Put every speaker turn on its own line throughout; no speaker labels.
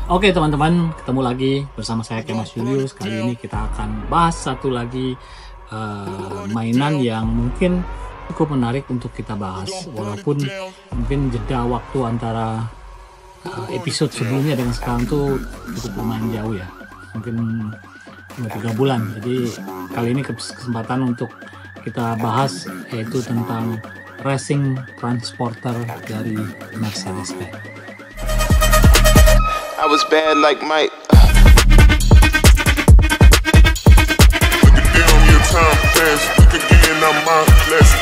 Oke teman-teman, ketemu lagi bersama saya Kemas Julius. Kali ini kita akan bahas satu lagi mainan yang mungkin cukup menarik untuk kita bahas. Walaupun mungkin jeda waktu antara episode sebelumnya dengan sekarang tuh cukup lumayan jauh ya. Mungkin 2-3 bulan. Jadi kali ini kesempatan untuk kita bahas yaitu tentang racing transporter dari Mercedes-Benz.
I was bad like Mike. Down your time pass, look again, I'm my blessing.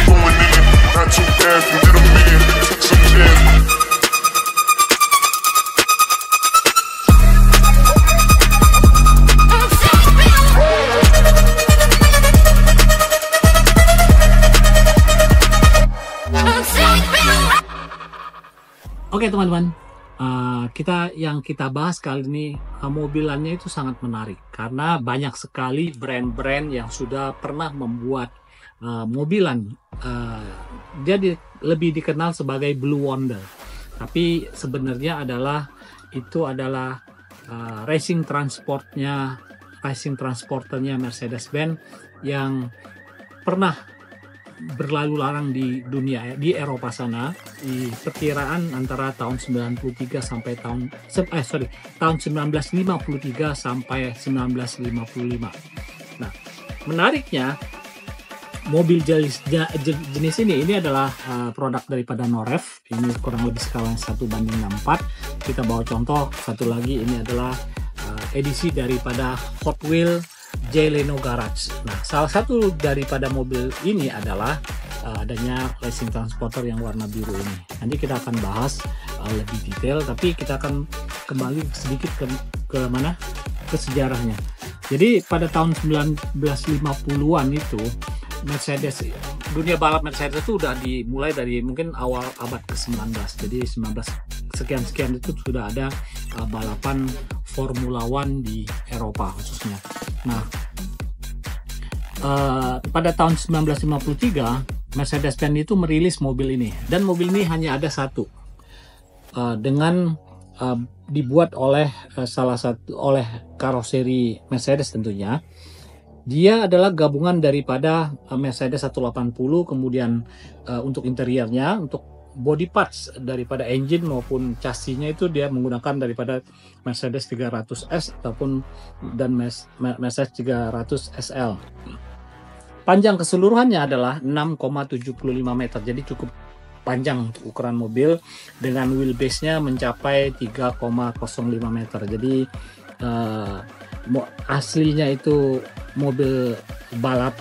Going in, not too fast, little man, took some chance.
Oke teman-teman, kita bahas kali ini mobilannya itu sangat menarik karena banyak sekali brand-brand yang sudah pernah membuat mobilan. Dia lebih dikenal sebagai Blue Wonder, tapi sebenarnya itu adalah racing transporternya Mercedes-Benz yang pernah berlalu lalang di dunia, di Eropa sana, di perkiraan antara tahun 93 sampai tahun 1953 sampai 1955. Nah, menariknya mobil jenis ini adalah produk daripada Noref. Ini kurang lebih skala 1:64. Kita bawa contoh satu lagi, ini adalah edisi daripada Hot Wheels Jay Leno Garage. Nah, salah satu daripada mobil ini adalah adanya racing transporter yang warna biru ini. Nanti kita akan bahas lebih detail, tapi kita akan kembali sedikit ke mana? Ke sejarahnya. Jadi pada tahun 1950-an itu dunia balap Mercedes itu udah dimulai dari mungkin awal abad ke-19. Jadi 19 sekian itu sudah ada balapan Formula One di Eropa khususnya. Nah, pada tahun 1953 Mercedes-Benz itu merilis mobil ini, dan mobil ini hanya ada satu, dengan dibuat oleh oleh karoseri Mercedes tentunya. Dia adalah gabungan daripada Mercedes 180, kemudian untuk interiornya, untuk body parts daripada engine maupun chassisnya itu dia menggunakan daripada Mercedes 300S ataupun dan Mercedes 300 SL. Panjang keseluruhannya adalah 6,75 meter, jadi cukup panjang untuk ukuran mobil, dengan wheelbase-nya mencapai 3,05 meter. Jadi aslinya itu mobil balap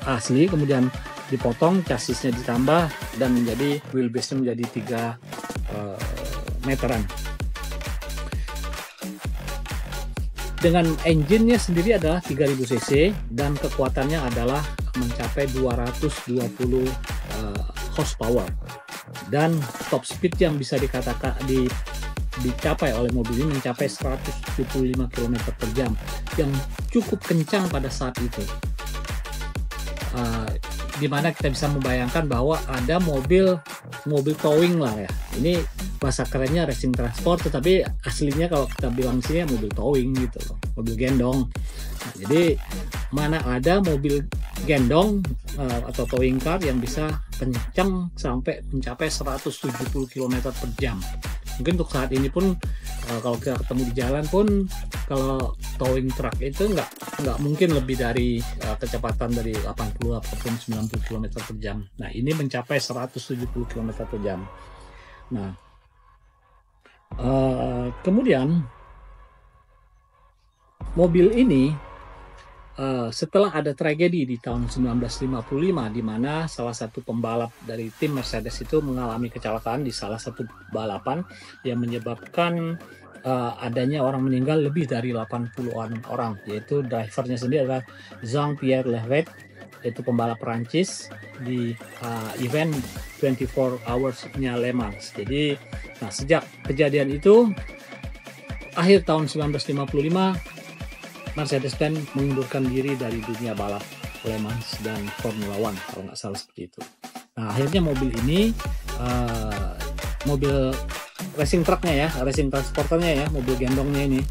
asli, kemudian dipotong, chassisnya ditambah, dan menjadi wheelbase-nya menjadi 3 meteran. Dengan engine-nya sendiri adalah 3000 cc dan kekuatannya adalah mencapai 220 horsepower, dan top speed yang bisa dicapai oleh mobil ini mencapai 175 km per jam, yang cukup kencang pada saat itu. Dimana kita bisa membayangkan bahwa ada mobil towing lah ya. Ini bahasa kerennya racing transport, tetapi aslinya kalau kita bilang sini ya mobil towing gitu loh, mobil gendong. Nah, jadi mana ada mobil gendong atau towing car yang bisa kencang sampai mencapai 170 km per jam. Mungkin untuk saat ini pun kalau kita ketemu di jalan pun, kalau towing truck itu nggak mungkin lebih dari kecepatan dari 80 ataupun 90 km per jam. Nah, ini mencapai 170 km per jam. Nah, kemudian mobil ini setelah ada tragedi di tahun 1955 di mana salah satu pembalap dari tim Mercedes itu mengalami kecelakaan di salah satu balapan yang menyebabkan adanya orang meninggal lebih dari 80-an orang, yaitu drivernya sendiri adalah Jean-Pierre Levet, yaitu pembalap Prancis di event 24 Hours-nya Le Mans. Jadi, nah, sejak kejadian itu akhir tahun 1955 Mercedes-Benz mengundurkan diri dari dunia balap Le Mans dan Formula One, kalau nggak salah seperti itu. Nah, akhirnya mobil ini mobil racing trucknya ya, racing transporternya ya, mobil gendongnya ini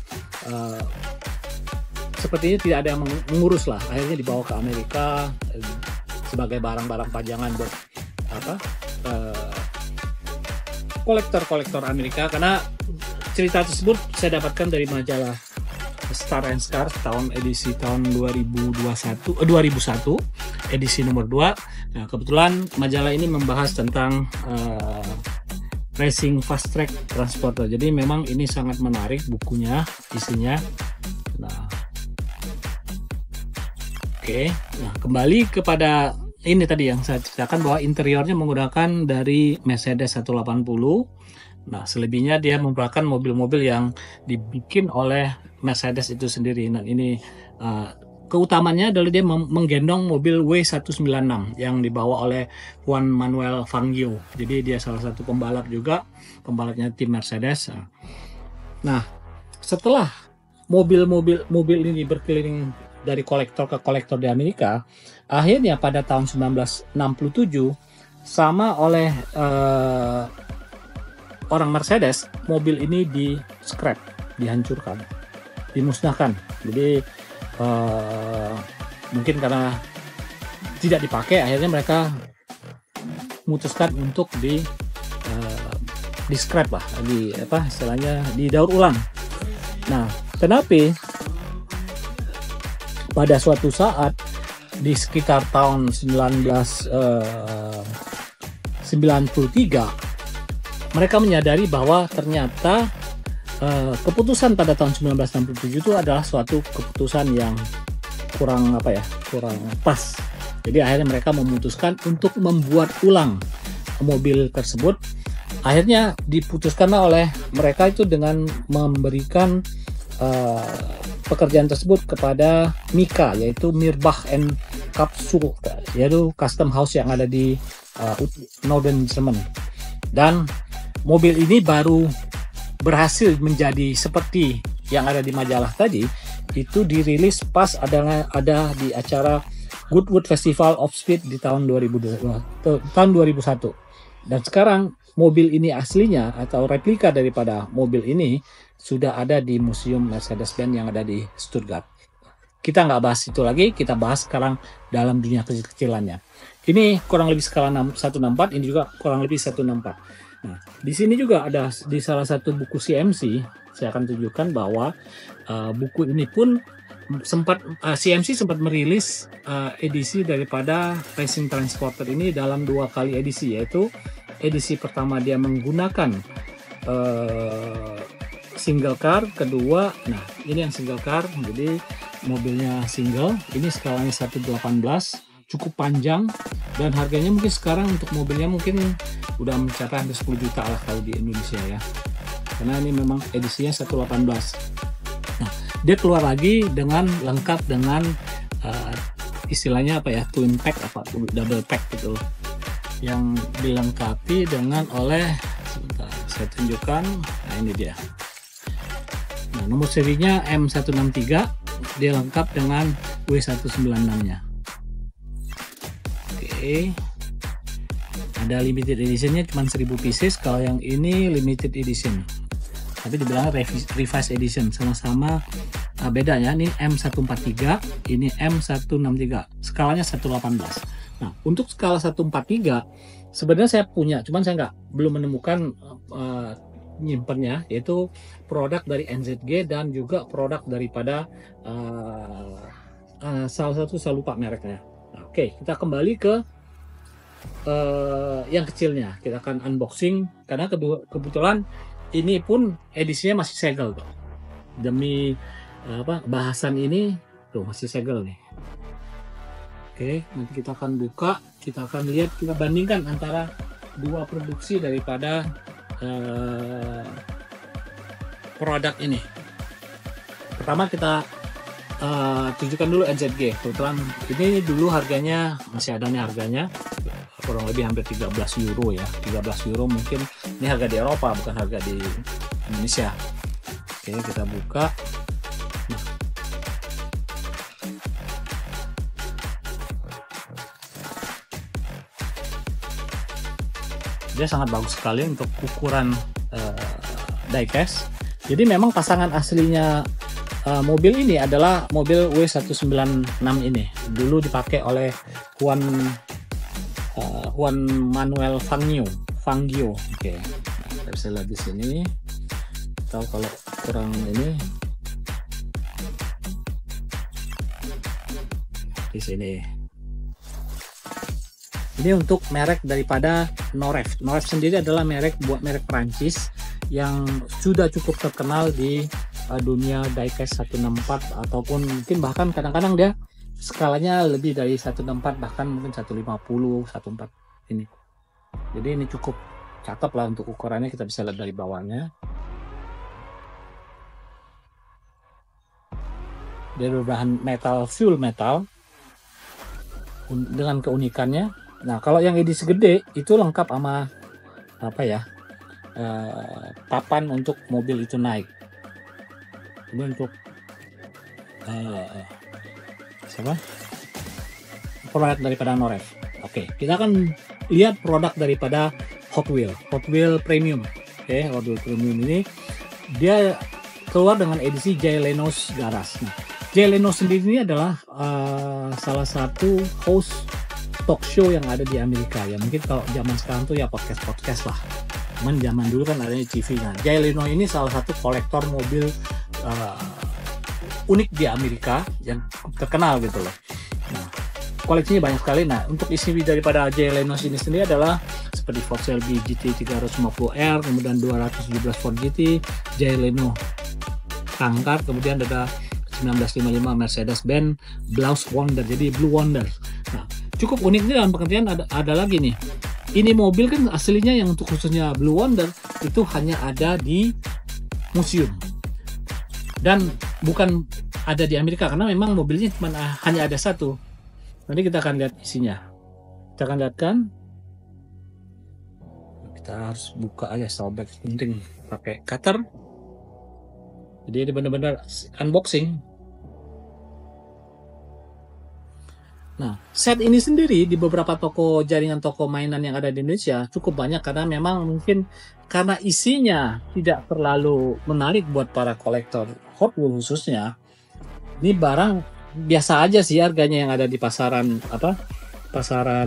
sepertinya tidak ada yang mengurus lah. Akhirnya dibawa ke Amerika sebagai barang-barang pajangan buat kolektor Amerika, karena cerita tersebut saya dapatkan dari majalah Star and Scar edisi tahun 2001 edisi nomor 2. Nah, kebetulan majalah ini membahas tentang racing fast track transporter. Jadi memang ini sangat menarik bukunya, isinya. Nah, oke. Nah, kembali kepada ini tadi yang saya ceritakan bahwa interiornya menggunakan dari Mercedes 180. Nah, selebihnya dia merupakan mobil-mobil yang dibikin oleh Mercedes itu sendiri. Nah, ini keutamanya adalah dia menggendong mobil W196 yang dibawa oleh Juan Manuel Fangio. Jadi dia salah satu pembalap juga, pembalapnya tim Mercedes. Nah, setelah mobil ini berkeliling dari kolektor ke kolektor di Amerika, akhirnya pada tahun 1967 sama oleh orang Mercedes, mobil ini di scrap, dihancurkan, dimusnahkan. Jadi mungkin karena tidak dipakai, akhirnya mereka memutuskan untuk di scrap lah, istilahnya didaur ulang. Nah, tetapi pada suatu saat di sekitar tahun 1993 mereka menyadari bahwa ternyata keputusan pada tahun 1967 itu adalah suatu keputusan yang kurang pas. Jadi akhirnya mereka memutuskan untuk membuat ulang mobil tersebut. Akhirnya diputuskanlah oleh mereka itu dengan memberikan pekerjaan tersebut kepada Mika, yaitu Mirbach and Kapsul, yaitu custom house yang ada di Northern Germany. Dan mobil ini baru berhasil menjadi seperti yang ada di majalah tadi, itu dirilis pas ada di acara Goodwood Festival of Speed di tahun 2001. Dan sekarang mobil ini aslinya atau replika daripada mobil ini sudah ada di Museum Mercedes-Benz yang ada di Stuttgart. Kita nggak bahas itu lagi, kita bahas sekarang dalam dunia kecil-kecilannya. Ini kurang lebih skala 164, ini juga kurang lebih 164. Nah, di sini juga ada di salah satu buku CMC, saya akan tunjukkan bahwa buku ini pun CMC sempat merilis edisi daripada Racing Transporter ini dalam 2 kali edisi, yaitu edisi pertama dia menggunakan single car, kedua, nah ini yang single car, jadi mobilnya single, ini skalanya 1/18, cukup panjang, dan harganya mungkin sekarang untuk mobilnya mungkin udah mencapai hampir 10 juta lah kalau di Indonesia ya, karena ini memang edisinya 1/18. Nah, dia keluar lagi dengan lengkap dengan istilahnya twin pack, double pack gitu loh, yang dilengkapi dengan sebentar saya tunjukkan. Nah, ini dia. Nah, nomor serinya M163, dia lengkap dengan W196-nya. Oke. Ada limited editionnya cuma 1000 pieces, kalau yang ini limited edition. Tapi dibilang revised edition, sama-sama beda ya. Ini M143, ini M163. Skalanya 1/18. Nah, untuk skala 1/43 sebenarnya saya punya, cuman saya belum menemukan nyimpennya, yaitu produk dari NZG dan juga produk daripada salah satu, saya lupa mereknya. Nah, oke, kita kembali ke yang kecilnya, kita akan unboxing karena kebetulan ini pun edisinya masih segel tuh. Demi bahasan ini tuh masih segel nih. Oke, nanti kita akan buka, kita akan lihat, kita bandingkan antara dua produksi daripada produk ini. Pertama kita tunjukkan dulu NZG. Kebetulan ini dulu harganya masih ada nih, harganya kurang lebih hampir 13 euro ya, 13 euro mungkin. Ini harga di Eropa, bukan harga di Indonesia. Oke, kita buka. Nah, dia sangat bagus sekali untuk ukuran diecast. Jadi memang pasangan aslinya mobil ini adalah mobil W196 ini. Dulu dipakai oleh Juan Manuel Fangio. Oke. Kita bisa lihat di sini. Tahu kalau kurang ini di sini. Ini untuk merek daripada Noref. Noref sendiri adalah merek Prancis yang sudah cukup terkenal di dunia diecast 164 ataupun mungkin bahkan kadang-kadang dia skalanya lebih dari 164, bahkan mungkin 150, 14 ini. Jadi ini cukup cakep lah untuk ukurannya, kita bisa lihat dari bawahnya. Dia berbahan metal, full metal dengan keunikannya. Nah, kalau yang edisi gede itu lengkap sama apa ya? Papan untuk mobil itu naik. Ini untuk produk daripada Noref. Oke, kita akan lihat produk daripada Hot Wheel Premium. Oke, Hot Wheel Premium ini dia keluar dengan edisi Jay Leno's Garage. Nah, Jay Leno sendiri ini adalah salah satu host talk show yang ada di Amerika ya. Mungkin kalau zaman sekarang tuh ya podcast lah. Cuman zaman dulu kan adanya TV. Nah, Jay Leno ini salah satu kolektor mobil unik di Amerika yang terkenal gitu loh. Nah, koleksinya banyak sekali. Nah, untuk isi daripada Jay Leno ini sendiri adalah seperti Ford Shelby GT 350R, kemudian 217 Ford GT, Jay Leno Tangkar, kemudian ada 1955 Mercedes-Benz Blues Wonder, jadi Blue Wonder. Nah, cukup unik nih dalam pengertian ada lagi nih. Ini mobil kan aslinya yang untuk khususnya Blue Wonder itu hanya ada di museum dan bukan ada di Amerika karena memang mobilnya cuma hanya ada satu. Nanti kita akan lihat isinya. Kita akan lihat kan. Kita harus buka aja, sobek penting pakai cutter. Jadi ini benar-benar unboxing. Nah, set ini sendiri di beberapa jaringan toko mainan yang ada di Indonesia cukup banyak karena memang mungkin karena isinya tidak terlalu menarik buat para kolektor Hot Wheels khususnya. Ini barang biasa aja sih harganya yang ada di pasaran pasar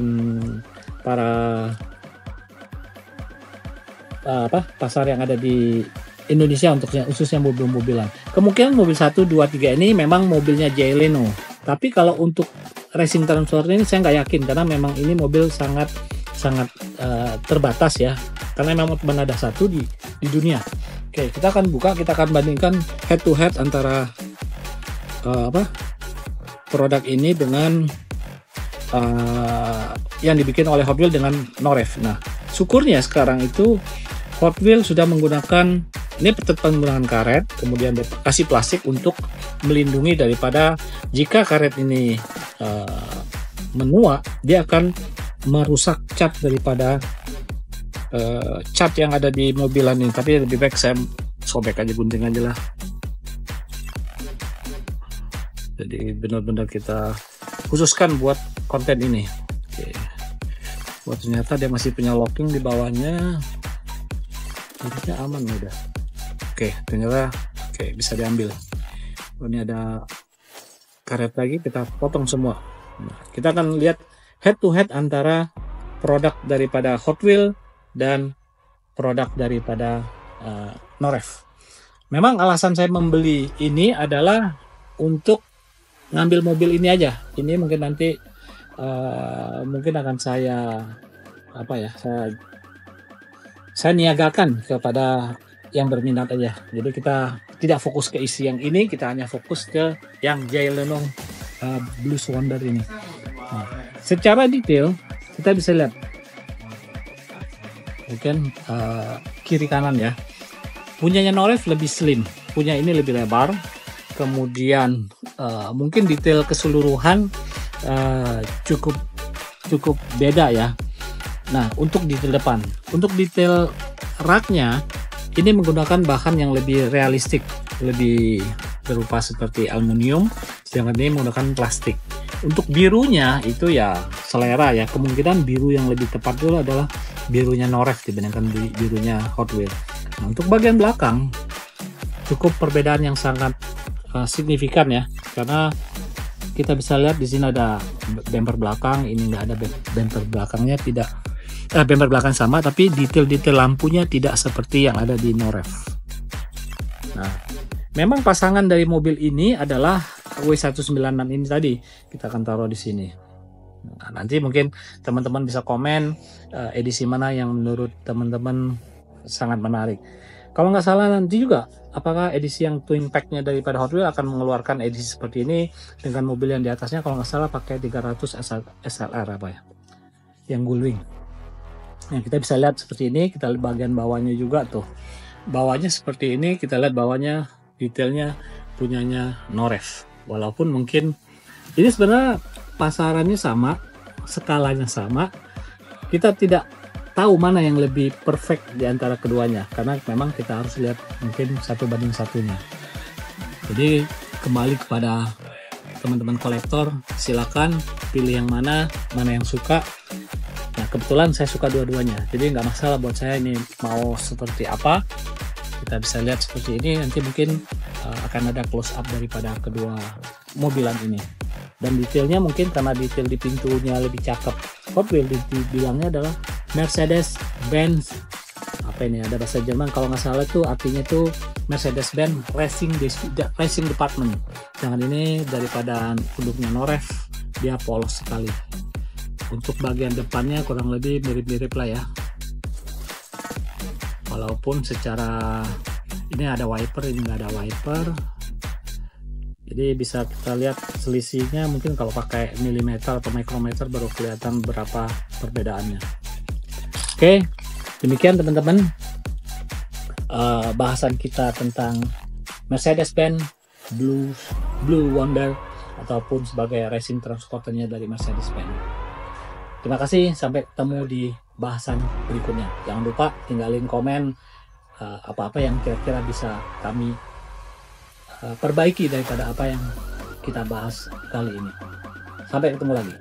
yang ada di Indonesia untuk khususnya mobil-mobilan. Kemungkinan mobil 1, 2, 3 ini memang mobilnya Jay Leno. Tapi kalau untuk racing transporter ini saya nggak yakin karena memang ini mobil sangat terbatas ya. Karena memang cuma ada satu di dunia. Oke, kita akan buka, kita akan bandingkan head to head antara produk ini dengan yang dibikin oleh Hot Wheels dengan Noref. Nah, syukurnya sekarang itu Hot Wheels sudah menggunakan ini tetap menggunakan karet, kemudian kasih plastik untuk melindungi daripada jika karet ini menua, dia akan merusak cat daripada cat yang ada di mobilan ini. Tapi lebih baik saya sobek aja, gunting aja lah. Jadi benar-benar kita khususkan buat konten ini. Oke. Buat ternyata dia masih punya locking di bawahnya. Harusnya aman udah. Oke, ternyata bisa diambil. Ini ada karet lagi, kita potong semua. Nah, kita akan lihat head to head antara produk daripada Hot Wheels dan produk daripada Noref. Memang alasan saya membeli ini adalah untuk ngambil mobil ini aja. Ini mungkin nanti mungkin akan saya niagakan kepada yang berminat aja. Jadi kita tidak fokus ke isi yang ini, kita hanya fokus ke yang Jay Leno Blues Wonder ini. Nah, secara detail kita bisa lihat mungkin kiri kanan ya. Punyanya Noref lebih slim, punya ini lebih lebar. Kemudian mungkin detail keseluruhan cukup beda ya. Nah, untuk detail depan, untuk detail raknya ini menggunakan bahan yang lebih realistik, lebih berupa seperti aluminium, sedangkan ini menggunakan plastik. Untuk birunya itu ya selera ya, kemungkinan biru yang lebih tepat itu adalah birunya Noref dibandingkan birunya Hot Wheels. Nah, untuk bagian belakang cukup perbedaan yang sangat signifikan ya, karena kita bisa lihat di sini ada bumper belakang, ini nggak ada bumper belakangnya, tidak bumper belakang sama, tapi detail-detail lampunya tidak seperti yang ada di Noref. Nah, memang pasangan dari mobil ini adalah W196 ini tadi, kita akan taruh di sini. Nah, nanti mungkin teman-teman bisa komen edisi mana yang menurut teman-teman sangat menarik. Kalau nggak salah nanti juga, apakah edisi yang twin pack-nya daripada Hot Wheels akan mengeluarkan edisi seperti ini dengan mobil yang di atasnya kalau nggak salah pakai 300 SLR apa ya, yang gullwing. Nah, kita bisa lihat seperti ini, kita lihat bagian bawahnya juga tuh. Bawahnya seperti ini, kita lihat bawahnya detailnya punyanya Noref. Walaupun mungkin ini sebenarnya pasarannya sama, skalanya sama, kita tidak tahu mana yang lebih perfect di antara keduanya, karena memang kita harus lihat mungkin 1:1-nya. Jadi kembali kepada teman-teman kolektor, silakan pilih yang mana yang suka. Nah, kebetulan saya suka dua-duanya, jadi nggak masalah buat saya ini mau seperti apa. Kita bisa lihat seperti ini, nanti mungkin akan ada close up daripada kedua mobilan ini. Dan detailnya mungkin karena detail di pintunya lebih cakep. Hot Wheels dibilangnya adalah Mercedes-Benz, apa ini, ada bahasa Jerman kalau nggak salah tuh artinya tuh Mercedes-Benz Racing Department. Jangan ini daripada produknya Noref, dia polos sekali. Untuk bagian depannya kurang lebih mirip-mirip lah ya, walaupun secara ini ada wiper, ini nggak ada wiper, jadi bisa kita lihat selisihnya. Mungkin kalau pakai milimeter atau mikrometer baru kelihatan berapa perbedaannya. Oke, demikian teman-teman bahasan kita tentang Mercedes-Benz Blue Wonder ataupun sebagai racing transporternya dari Mercedes-Benz. Terima kasih, sampai ketemu di bahasan berikutnya. Jangan lupa tinggalin komen apa-apa yang kira-kira bisa kami perbaiki daripada apa yang kita bahas kali ini. Sampai ketemu lagi.